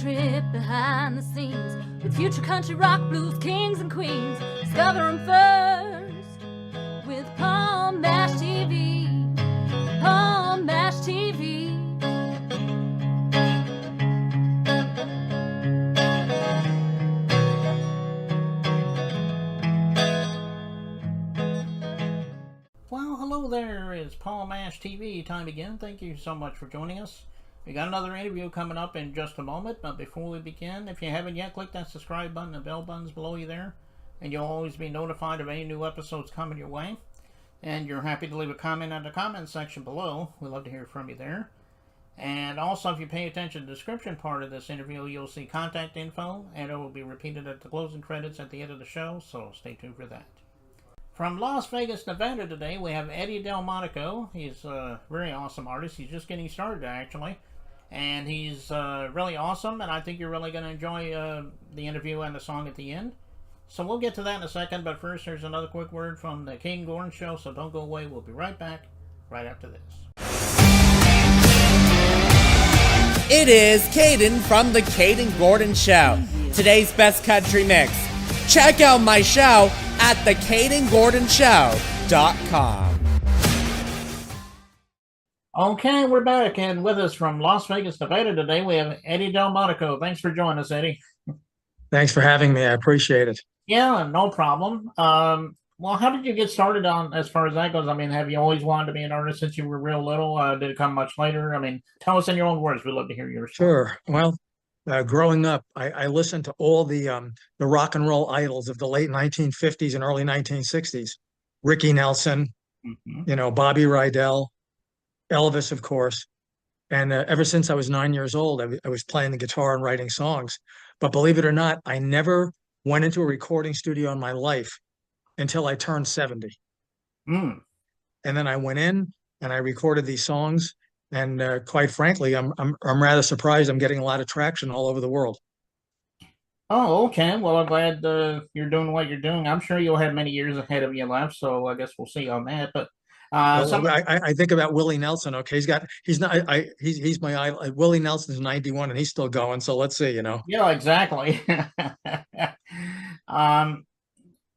trip behind the scenes with future country rock blues kings and queens. Discover them first with Palm Bash TV. Palm Bash TV. Well, hello there. It's Palm Bash TV time again. Thank you so much for joining us. We got another interview coming up in just a moment, but before we begin, if you haven't yet, click that subscribe button and bell buttons below you there, and you'll always be notified of any new episodes coming your way. And you're happy to leave a comment in the comment section below. We'd love to hear from you there. And also, if you pay attention to the description part of this interview, you'll see contact info, and it will be repeated at the closing credits at the end of the show, so stay tuned for that. From Las Vegas, Nevada today, we have Eddy DelMonico. He's a very awesome artist. He's just getting started, actually. And he's really awesome, and I think you're really going to enjoy the interview and the song at the end. So we'll get to that in a second, but first there's another quick word from the Caden Gordon Show, so don't go away. We'll be right back right after this. It is Caden from the Caden Gordon Show. Today's best country mix. Check out my show at thecadengordonshow.com. Okay, we're back, and with us from Las Vegas, Nevada today, we have Eddy DelMonico. Thanks for joining us, Eddy. Thanks for having me. I appreciate it. Yeah, no problem. Well, how did you get started on as far as that goes? I mean, have you always wanted to be an artist since you were real little? Did it come much later? I mean, tell us in your own words. We'd love to hear your story. Sure. Well, growing up, I listened to all the rock and roll idols of the late 1950s and early 1960s. Ricky Nelson, Bobby Rydell, Elvis, of course. And ever since I was 9 years old, I was playing the guitar and writing songs. But believe it or not, I never went into a recording studio in my life until I turned 70. And then I went in and I recorded these songs. And quite frankly, I'm rather surprised I'm getting a lot of traction all over the world. Oh, okay. Well, I'm glad you're doing what you're doing. I'm sure you'll have many years ahead of you left, so I guess we'll see on that. But I think about Willie Nelson. Okay, he's my idol. Willie Nelson's 91 and he's still going. So let's see, Yeah, exactly.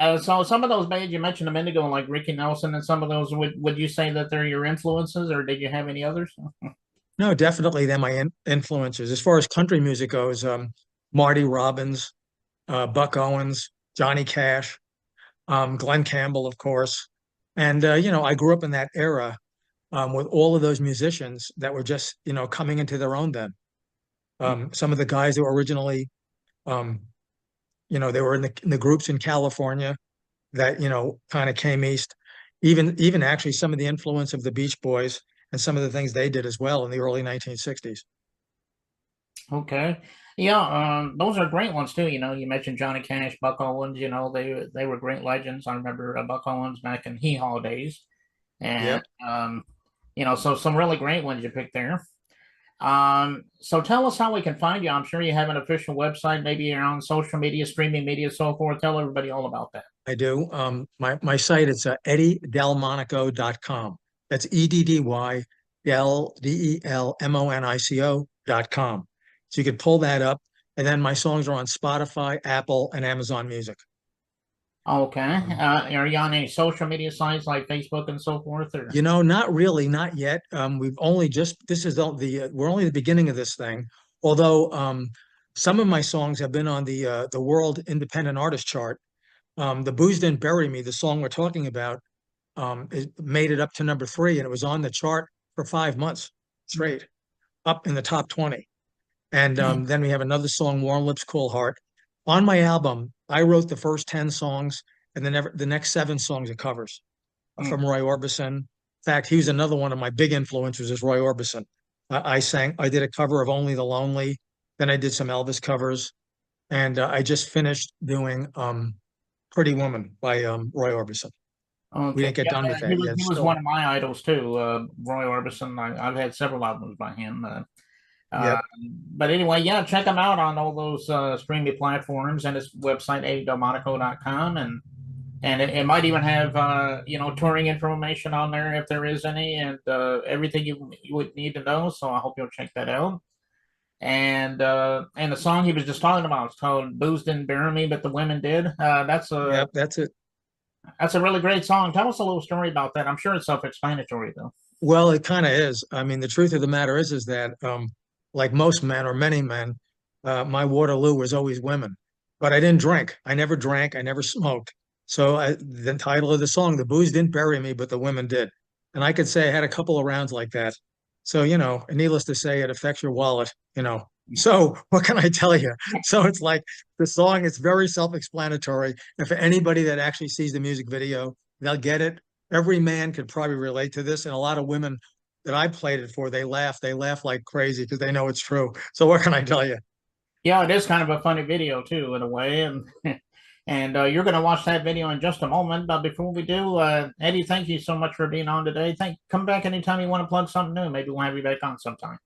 So some of those bands you mentioned a minute ago, like Ricky Nelson, and some of those, would you say that they're your influences, or did you have any others? No, definitely they're my influences. As far as country music goes, Marty Robbins, Buck Owens, Johnny Cash, Glenn Campbell, of course. And, I grew up in that era with all of those musicians that were just, coming into their own then. Some of the guys that were originally, they were in the groups in California that, kind of came east. Even actually some of the influence of the Beach Boys and some of the things they did as well in the early 1960s. Okay. Yeah, those are great ones too. You mentioned Johnny Cash, Buck Owens. They were great legends. I remember Buck Owens back in Hee Haw days, and so some really great ones you picked there. So tell us how we can find you. I'm sure you have an official website, maybe you're on social media, streaming media, so forth. Tell everybody all about that. I do. My site is EddyDelMonico.com. That's EDDYDelMonico.com. So you could pull that up, and then my songs are on Spotify, Apple, and Amazon Music. Okay. Are you on any social media sites like Facebook and so forth? Or? Not really, not yet. We're only the beginning of this thing. Although some of my songs have been on the World Independent Artist Chart. The Booze Didn't Bury Me, the song we're talking about, it made it up to number 3, and it was on the chart for 5 months straight, up in the top 20. And then we have another song, Warm Lips, Cool Heart. On my album, I wrote the first 10 songs, and then the next 7 songs are covers from Roy Orbison. In fact, he was another one of my big influences is Roy Orbison. I did a cover of Only the Lonely. Then I did some Elvis covers. And I just finished doing Pretty Woman by Roy Orbison. Okay. We didn't get done with that yet. He was one of my idols too, Roy Orbison. I've had several albums by him. But anyway, check him out on all those streaming platforms and his website, eddydelmonico.com, and it might even have touring information on there if there is any, and everything you would need to know. So I hope you'll check that out. and the song he was just talking about is called "Booze Didn't Bury Me, But the Women Did." Yep, that's it. That's a really great song. Tell us a little story about that. I'm sure it's self-explanatory, though. Well, it kind of is. I mean, the truth of the matter is that like most men or many men, my Waterloo was always women. But I didn't drink. I never drank. I never smoked. So the title of the song, "The Booze Didn't Bury Me, But the Women Did." And I could say I had a couple of rounds like that. So, needless to say, it affects your wallet. So what can I tell you? So it's like the song is very self-explanatory. And for anybody that actually sees the music video, they'll get it. Every man could probably relate to this. And a lot of women that I played it for, they laugh. They laugh like crazy because they know it's true. So what can I tell you? Yeah, it is kind of a funny video too, in a way, and and you're going to watch that video in just a moment. But before we do, Eddie, thank you so much for being on today. Come back anytime you want to plug something new. Maybe we'll have you back on sometime.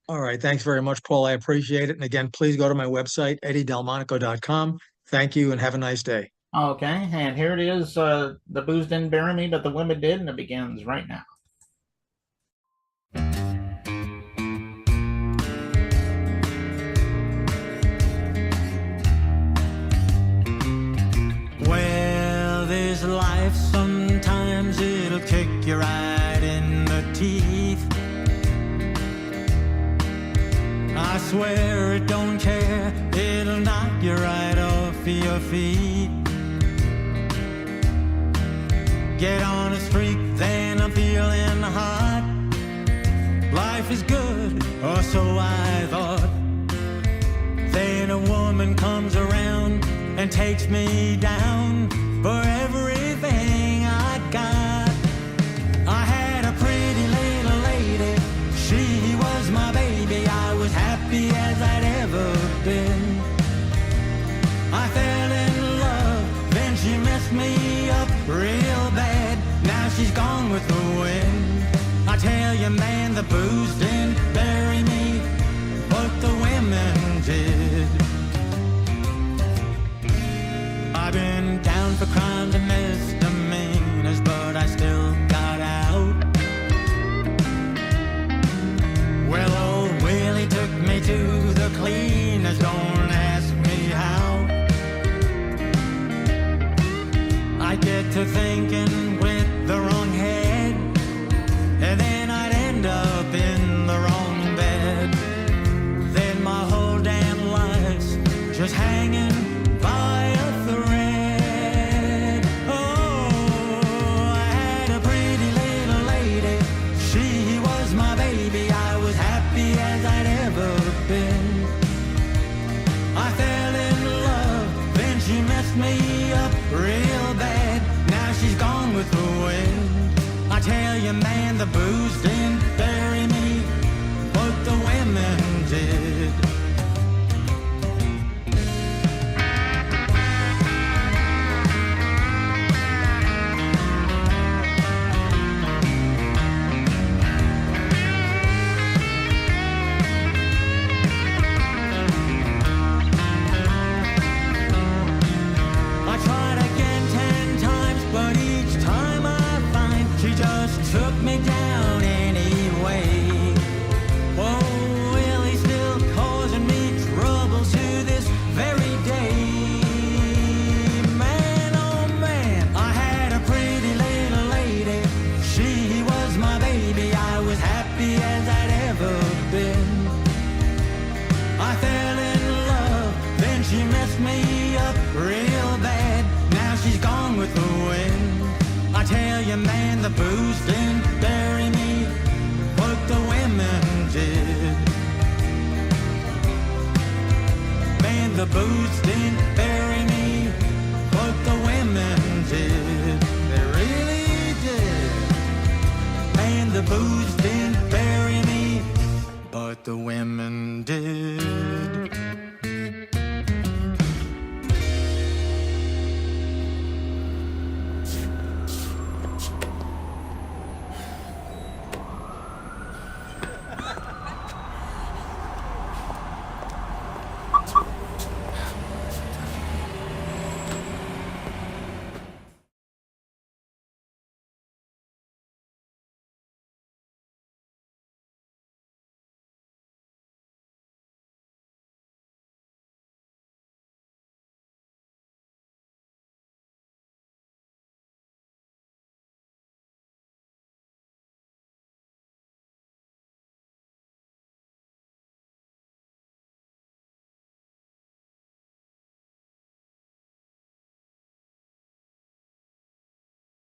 All right. Thanks very much, Paul. I appreciate it. And again, please go to my website, eddydelmonico.com. Thank you and have a nice day. Okay, and here it is. The booze didn't bury me, but the women did, and it begins right now. Well, this life sometimes it'll kick you right in the teeth. I swear it don't care, it'll knock you right off your feet. Get on a streak, then I'm feeling hot. Life is good, or so I thought. Then a woman comes around and takes me down for everything I got. I had a pretty little lady, she was my baby. I was happy as I'd ever been. I fell in love, then she messed me up real bad. Now she's gone with the wind. I tell you, man, the booze didn't bury me, but the women did. I've been down for crimes and misdemeanors, but I still got out. Well, old Willie took me to the cleaners, don't ask me how. I get to thinking with the wrong head, and then I'd end up in the wrong bed. Then my whole damn life's just hanging by a thread. Oh, I had a pretty little lady, she was my baby. I was happy as I'd ever been. I fell in love, then she messed me up real bad. Now she's gone with the wind. I tell you, man, the booze didn't bury me, but the women did. I tried again 10 times, but each time I find she just took me down anyway. Oh, well, he's still causing me trouble to this very day. Man, oh man, I had a pretty little lady, she was my baby. I was happy as I'd ever been. I fell in love, then she messed me up real bad. Now she's gone with the wind. I tell you, man, the booze didn't bury me, but the women did. Man, the booze didn't bury me, but the women did. They really did. Man, the booze didn't bury me, but the women did.